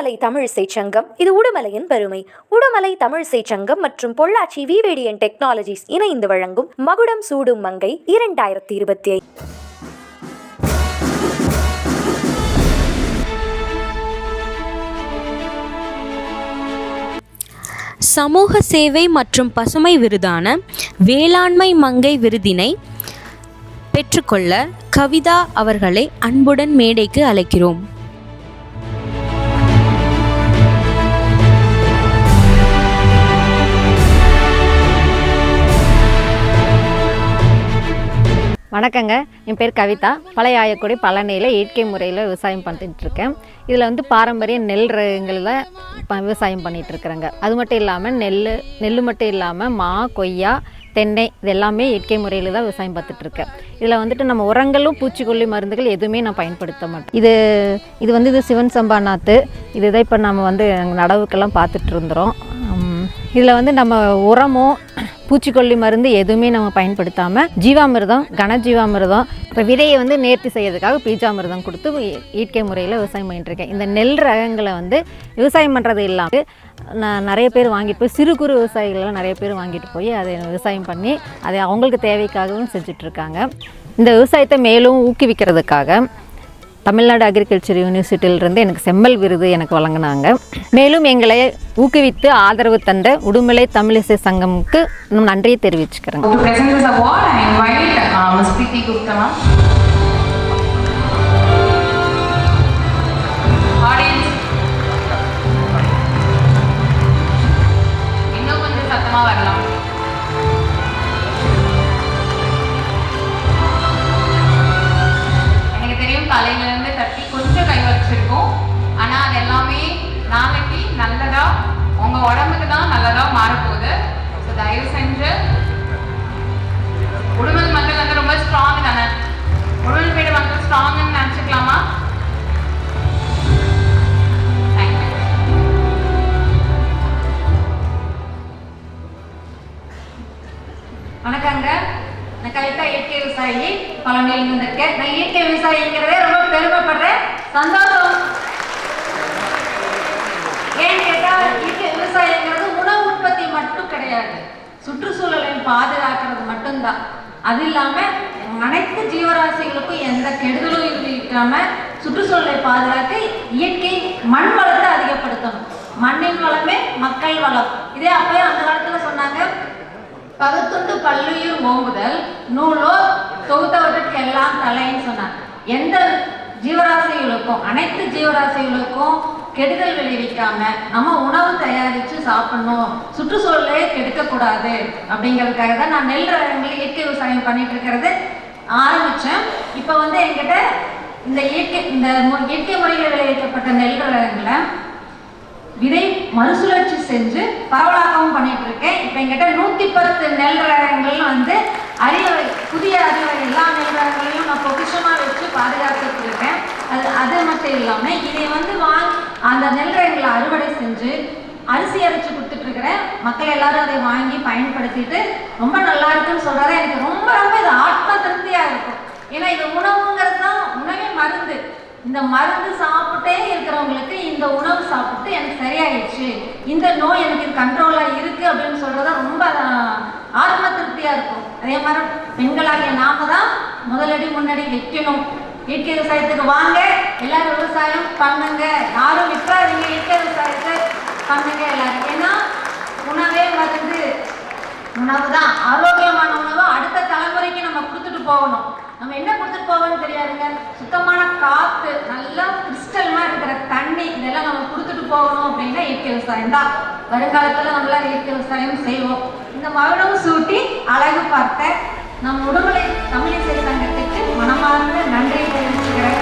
உடுமலை தமிழிசை சங்கம். இது உடுமலையின் பெருமை. உடுமலை தமிழிசை சங்கம் மற்றும் பொள்ளாச்சி விவேடியன் டெக்னாலஜிஸ் இணைந்து வழங்கும் மகுடம் சூடும் மங்கை 2025. சமூக சேவை மற்றும் பசுமை விருதான வேளாண்மை மங்கை விருதினை பெற்றுக்கொள்ள கவிதா அவர்களை அன்புடன் மேடைக்கு அழைக்கிறோம். வணக்கங்க, என் பேர் கவிதா. பழைய ஆயக்குடி பழனியில் இயற்கை முறையில் விவசாயம் பண்ணிட்டுருக்கேன். இதில் பாரம்பரிய நெல் ரகங்களில் விவசாயம் பண்ணிகிட்ருக்குறேங்க. அது மட்டும் இல்லாமல் நெல் மட்டும் இல்லாமல் மா, கொய்யா, தென்னை இது எல்லாமே இயற்கை முறையில் தான் விவசாயம் பார்த்துட்ருக்கேன். இதில் நம்ம உரங்களும் பூச்சிக்கொல்லி மருந்துகள் எதுவுமே நான் பயன்படுத்த மாட்டேன். இது சிவன் சம்பா நாற்று. இதுதான் இப்போ நம்ம நடவுக்கெல்லாம் பார்த்துட்டு இருந்துறோம். இதில் நம்ம உரமோ பூச்சிக்கொல்லி மருந்து எதுவுமே நம்ம பயன்படுத்தாமல் ஜீவாமிர்தம், கனஜீவாமிர்தம், இப்போ விதையை நேர்த்தி செய்யறதுக்காக பீஜாமிர்தம் கொடுத்து இயற்கை முறையில் விவசாயம் பண்ணிட்டுருக்கேன். இந்த நெல் ரகங்களை விவசாயம் பண்ணுறது இல்லாமல் நான் நிறைய பேர் வாங்கிட்டு போய் சிறு குறு விவசாயிகள்லாம் நிறைய பேர் வாங்கிட்டு போய் அதை விவசாயம் பண்ணி அதை அவங்களுக்கு தேவைக்காகவும் செஞ்சிட்ருக்காங்க. இந்த விவசாயத்தை மேலும் ஊக்குவிக்கிறதுக்காக தமிழ்நாடு அக்ரிகல்ச்சர் யூனிவர்சிட்டியிலிருந்து எனக்கு செம்மல் விருது எனக்கு வழங்கினாங்க. மேலும் எங்களை ஊக்குவித்து ஆதரவு தந்த உடுமலை தமிழிசை சங்கமுக்கு நன்றியை தெரிவிச்சுக்கிறேன். தலையிலேருந்து தட்டி கொஞ்சம் கை வச்சிருக்கோம். ஆனால் அது எல்லாமே நாளைக்கு நல்லதா உங்கள் உடம்புக்கு தான் நல்லதா மாறப்போகுது. ஸோ தயவு செஞ்சு உடுமல் மக்கள் ரொம்ப ஸ்ட்ராங் தானே. உடுமல் பேடு மக்கள் ஸ்ட்ராங்னு நினச்சிக்கலாமா? வணக்கங்க, நான் கவிதா, இயற்கை விவசாயி, பழனியில் வந்திருக்கேன். நான் இயற்கை விவசாயிங்கிறதே ரொம்ப பெருமைப்படுறேன், சந்தோஷம். ஏன்னு கேட்டால் இயற்கை விவசாயிங்கிறது உணவு உற்பத்தி மட்டும் கிடையாது, சுற்றுச்சூழலை பாதுகாக்கிறது மட்டும்தான். அது இல்லாமல் அனைத்து ஜீவராசிகளுக்கும் எந்த கெடுதலும் இருக்காம சுற்றுச்சூழலை பாதுகாக்க இயற்கை மண் வளத்தை அதிகப்படுத்தணும். மண்ணின் வளமே மக்கள் வளம். இதே அப்பயே அந்த காலத்தில் சொன்னாங்க, பகுத்துண்டு பல்லுயிர் ஓம்புதல் நூலோ தொகுத்தவற்றுக்கு எல்லாம் தலைன்னு சொன்னாங்க. எந்த ஜீவராசிகளுக்கும் அனைத்து ஜீவராசிகளுக்கும் கெடுதல் விளைவிக்காம நம்ம உணவு தயாரித்து சாப்பிடணும், சுற்றுச்சூழலே கெடுக்கக்கூடாது அப்படிங்கிறதுக்காக தான் நான் நெல் ரகங்களை இயற்கை விவசாயம் பண்ணிட்டு இருக்கிறது ஆரம்பித்தேன். இப்போ என்கிட்ட இந்த இயற்கை முறையில் விளைவிக்கப்பட்ட நெல் ரகங்களை விதை மறுசுழற்சி செஞ்சு பரவலாக்கவும் பண்ணிட்டு இருக்கேன். இப்போ எங்கிட்ட 110 நெல் ரகங்கள் புதிய அறிவகை எல்லா நெல் ரகங்களையும் நான் பொக்கிஷமாக வச்சு பாதுகாத்துட்டு இருக்கேன். அது மட்டும் இல்லாமல் இதை அந்த நெல் ரகங்களை அறுவடை செஞ்சு அரிசி அரைச்சி கொடுத்துட்ருக்கிறேன். மக்கள் எல்லாரும் அதை வாங்கி பயன்படுத்திட்டு ரொம்ப நல்லா இருக்குன்னு சொல்கிறாரு. எனக்கு ரொம்ப ரொம்ப இது ஆத்ம திருப்தியாக இருக்கும். ஏன்னா இது உணவுங்கிறது தான், உணவே மருந்து. இந்த மருந்து சாப்பிட்டே இருக்கிறவங்களுக்கு இந்த உணவு சாப்பிட்டு எனக்கு சரியாயிடுச்சு, இந்த நோய் எனக்கு கண்ட்ரோலாக இருக்குது அப்படின்னு சொல்கிறதா ரொம்ப ஆத்ம திருப்தியாக இருக்கும். அதே மாதிரி பெண்களாகிய நாம தான் முதலடி முன்னாடி வைக்கணும். இயற்கை விவசாயத்துக்கு வாங்க, எல்லாரும் விவசாயம் பண்ணுங்க, யாரும் விற்றாதீங்க, இயற்கை விவசாயத்தை பண்ணுங்க எல்லாரும். ஏன்னா உணவே மருந்து, உணவு தான் ஆரோக்கியமான உணவை அடுத்த தலைமுறைக்கு நம்ம கொடுத்துட்டு போகணும். நம்ம என்ன கொடுத்துட்டு போவோம்னு தெரியாதுங்க. சுத்தமான காற்று, நல்லா கிறிஸ்டல் மாதிரி இருக்கிற தண்ணி, இதெல்லாம் நம்ம கொடுத்துட்டு போகணும் அப்படின்னா இயற்கை விவசாயம் தான். வருங்காலத்தில் நம்மளாம் இயற்கை விவசாயம் செய்வோம். இந்த மகுடம் சூட்டி அழகு பார்த்த நம் உடுமலை தமிழிசை சங்கத்துக்கு மனமார்ந்த நன்றி தெரிவிச்சுக்கிறேன்.